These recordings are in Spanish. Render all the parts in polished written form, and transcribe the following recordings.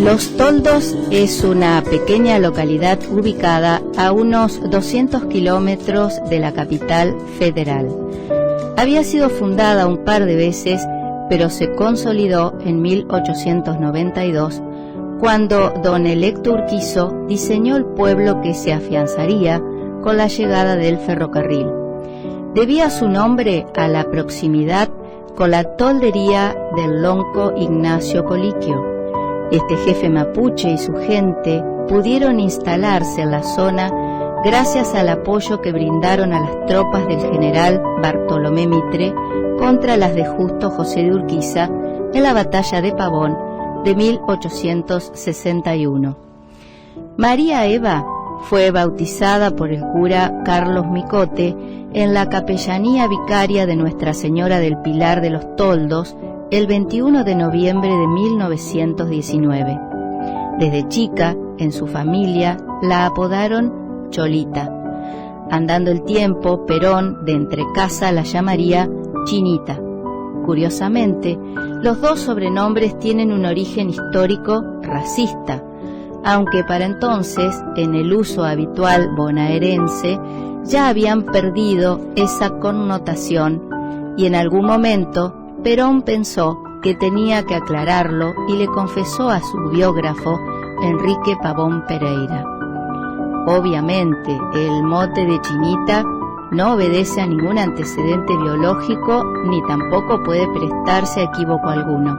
Los Toldos es una pequeña localidad ubicada a unos 200 kilómetros de la capital federal. Había sido fundada un par de veces, pero se consolidó en 1892, cuando don Electo Urquizo diseñó el pueblo que se afianzaría con la llegada del ferrocarril. Debía su nombre a la proximidad con la toldería del lonco Ignacio Coliquio. Este jefe mapuche y su gente pudieron instalarse en la zona gracias al apoyo que brindaron a las tropas del general Bartolomé Mitre contra las de Justo José de Urquiza en la batalla de Pavón de 1861. María Eva fue bautizada por el cura Carlos Micote en la capellanía vicaria de Nuestra Señora del Pilar de los Toldos el 21 de noviembre de 1919. Desde chica, en su familia, la apodaron Cholita. Andando el tiempo, Perón de Entrecasa la llamaría Chinita. Curiosamente, los dos sobrenombres tienen un origen histórico racista, aunque para entonces, en el uso habitual bonaerense, ya habían perdido esa connotación y en algún momento Perón pensó que tenía que aclararlo y le confesó a su biógrafo Enrique Pavón Pereira. Obviamente, el mote de Chinita no obedece a ningún antecedente biológico ni tampoco puede prestarse a equívoco alguno.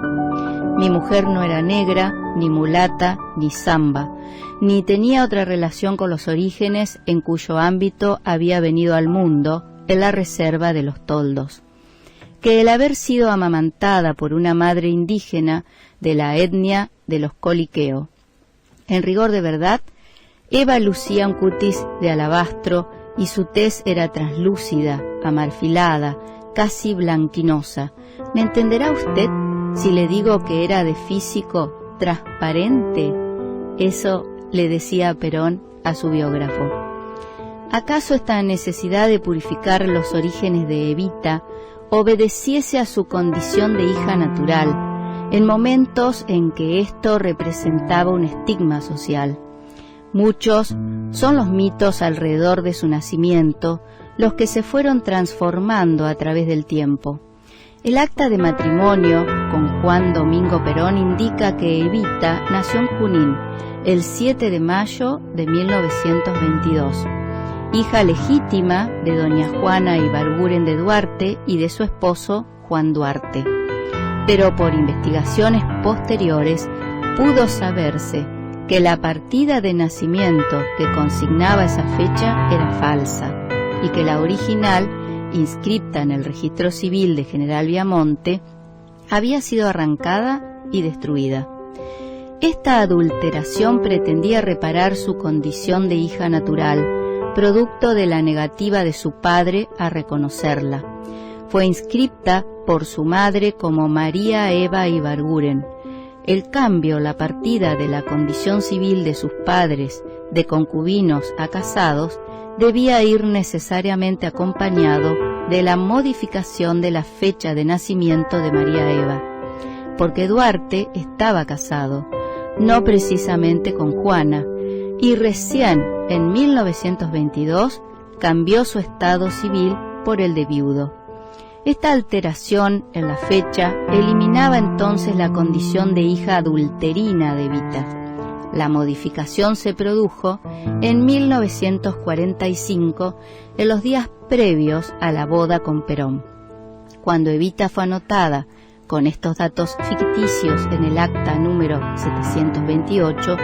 Mi mujer no era negra, ni mulata, ni zamba, ni tenía otra relación con los orígenes en cuyo ámbito había venido al mundo, en la reserva de los Toldos. Que el haber sido amamantada por una madre indígena de la etnia de los Coliqueo. En rigor de verdad, Eva lucía un cutis de alabastro y su tez era translúcida, amarfilada, casi blanquinosa. ¿Me entenderá usted si le digo que era de físico transparente? Eso le decía Perón a su biógrafo. ¿Acaso esta necesidad de purificar los orígenes de Evita obedeciese a su condición de hija natural, en momentos en que esto representaba un estigma social? Muchos son los mitos alrededor de su nacimiento, los que se fueron transformando a través del tiempo. El acta de matrimonio con Juan Domingo Perón indica que Evita nació en Junín el 7 de mayo de 1922. Hija legítima de doña Juana Ibarguren de Duarte y de su esposo Juan Duarte. Pero por investigaciones posteriores pudo saberse que la partida de nacimiento que consignaba esa fecha era falsa y que la original, inscripta en el registro civil de General Viamonte, había sido arrancada y destruida. Esta adulteración pretendía reparar su condición de hija natural, producto de la negativa de su padre a reconocerla. Fue inscripta por su madre como María Eva Ibarguren. El cambio, la partida de la condición civil de sus padres, de concubinos a casados, debía ir necesariamente acompañado de la modificación de la fecha de nacimiento de María Eva, porque Duarte estaba casado, no precisamente con Juana, y recién en 1922 cambió su estado civil por el de viudo. Esta alteración en la fecha eliminaba entonces la condición de hija adulterina de Evita. La modificación se produjo en 1945, en los días previos a la boda con Perón. Cuando Evita fue anotada con estos datos ficticios en el acta número 728,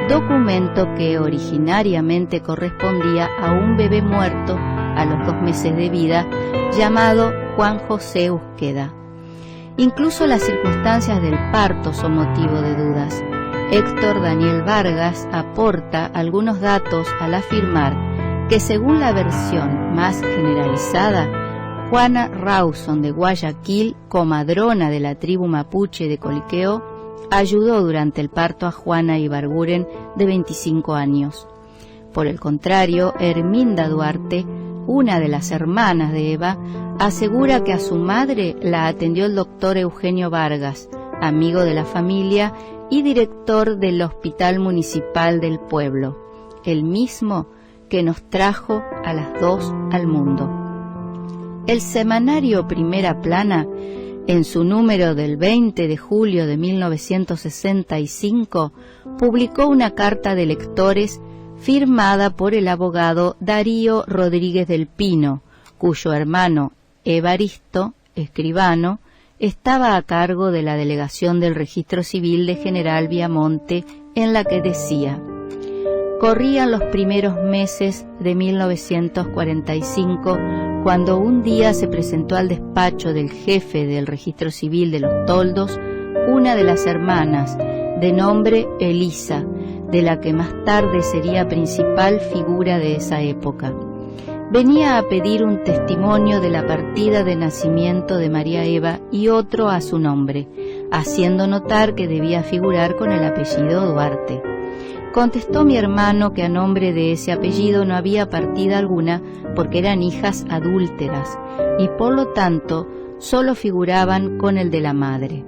documento que originariamente correspondía a un bebé muerto a los 2 meses de vida, llamado Juan José Usqueda. Incluso las circunstancias del parto son motivo de dudas. Héctor Daniel Vargas aporta algunos datos al afirmar que, según la versión más generalizada, Juana Rawson de Guayaquil, comadrona de la tribu mapuche de Coliqueo, ayudó durante el parto a Juana Ibarguren, de 25 años. Por el contrario, Herminda Duarte, una de las hermanas de Eva, asegura que a su madre la atendió el doctor Eugenio Vargas, amigo de la familia, y director del Hospital Municipal del pueblo, el mismo que nos trajo a las dos al mundo. El semanario Primera Plana, en su número del 20 de julio de 1965, publicó una carta de lectores firmada por el abogado Darío Rodríguez del Pino, cuyo hermano Evaristo, escribano, estaba a cargo de la delegación del Registro Civil de General Viamonte, en la que decía: corrían los primeros meses de 1945, cuando un día se presentó al despacho del jefe del Registro Civil de los Toldos una de las hermanas, de nombre Elisa, de la que más tarde sería principal figura de esa época. Venía a pedir un testimonio de la partida de nacimiento de María Eva y otro a su nombre, haciendo notar que debía figurar con el apellido Duarte. Contestó mi hermano que a nombre de ese apellido no había partida alguna porque eran hijas adúlteras y por lo tanto solo figuraban con el de la madre.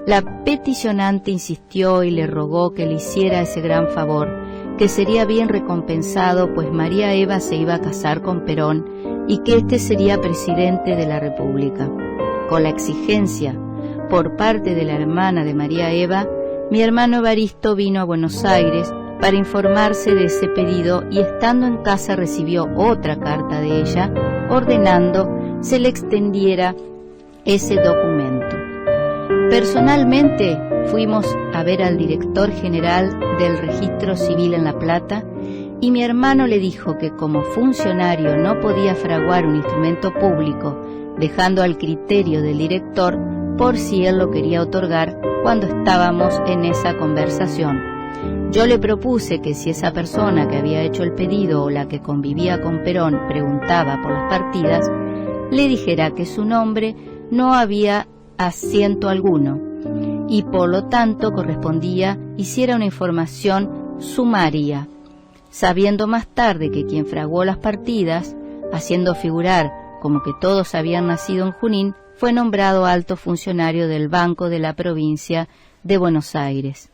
La peticionante insistió y le rogó que le hiciera ese gran favor, que sería bien recompensado, pues María Eva se iba a casar con Perón y que éste sería presidente de la República. Con la exigencia por parte de la hermana de María Eva, mi hermano Evaristo vino a Buenos Aires para informarse de ese pedido y estando en casa recibió otra carta de ella ordenando se le extendiera ese documento. Personalmente fuimos a ver al director general del Registro Civil en La Plata y mi hermano le dijo que como funcionario no podía fraguar un instrumento público, dejando al criterio del director por si él lo quería otorgar cuando estábamos en esa conversación. Yo le propuse que si esa persona que había hecho el pedido o la que convivía con Perón preguntaba por las partidas, le dijera que su nombre no había asiento alguno y por lo tanto correspondía hiciera una información sumaria, sabiendo más tarde que quien fraguó las partidas, haciendo figurar como que todos habían nacido en Junín, fue nombrado alto funcionario del Banco de la Provincia de Buenos Aires.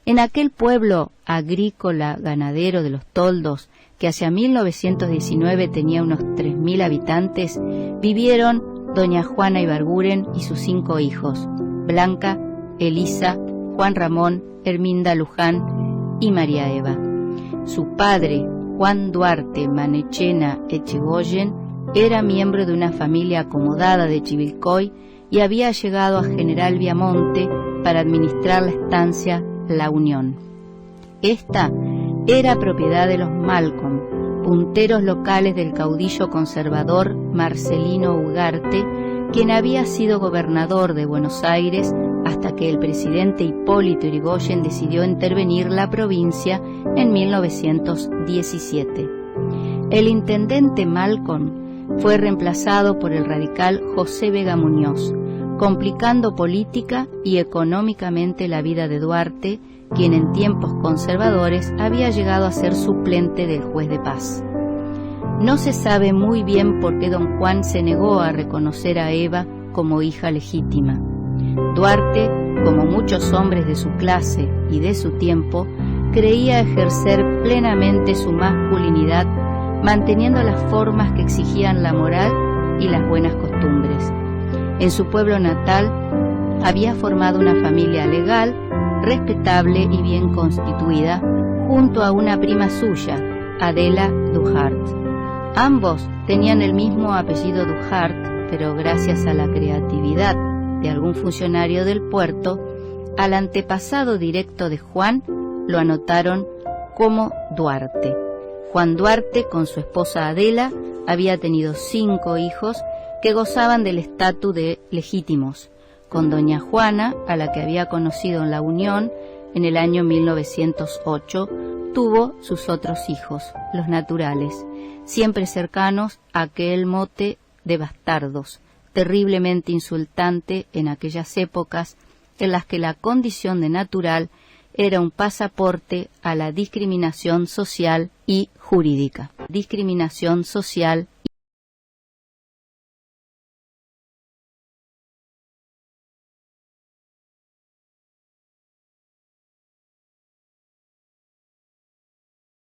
En aquel pueblo agrícola ganadero de los Toldos, que hacia 1919 tenía unos 3.000 habitantes, vivieron doña Juana Ibarguren y sus 5 hijos, Blanca, Elisa, Juan Ramón, Herminda Luján y María Eva. Su padre, Juan Duarte Manechena Echegoyen, era miembro de una familia acomodada de Chivilcoy y había llegado a General Viamonte para administrar la estancia La Unión. Esta era propiedad de los Malcolm, punteros locales del caudillo conservador Marcelino Ugarte, quien había sido gobernador de Buenos Aires hasta que el presidente Hipólito Yrigoyen decidió intervenir la provincia en 1917. El intendente Malcolm fue reemplazado por el radical José Vega Muñoz, complicando política y económicamente la vida de Duarte, quien en tiempos conservadores había llegado a ser suplente del juez de paz. No se sabe muy bien por qué don Juan se negó a reconocer a Eva como hija legítima. Duarte, como muchos hombres de su clase y de su tiempo, creía ejercer plenamente su masculinidad, manteniendo las formas que exigían la moral y las buenas costumbres. En su pueblo natal había formado una familia legal, respetable y bien constituida, junto a una prima suya, Adela Duhart. Ambos tenían el mismo apellido Duhart, pero gracias a la creatividad de algún funcionario del puerto, al antepasado directo de Juan lo anotaron como Duarte. Juan Duarte, con su esposa Adela, había tenido 5 hijos que gozaban del estatus de legítimos, con doña Juana, a la que había conocido en La Unión en el año 1908, tuvo sus otros hijos, los naturales, siempre cercanos a aquel mote de bastardos, terriblemente insultante en aquellas épocas en las que la condición de natural era un pasaporte a la discriminación social y jurídica. Discriminación social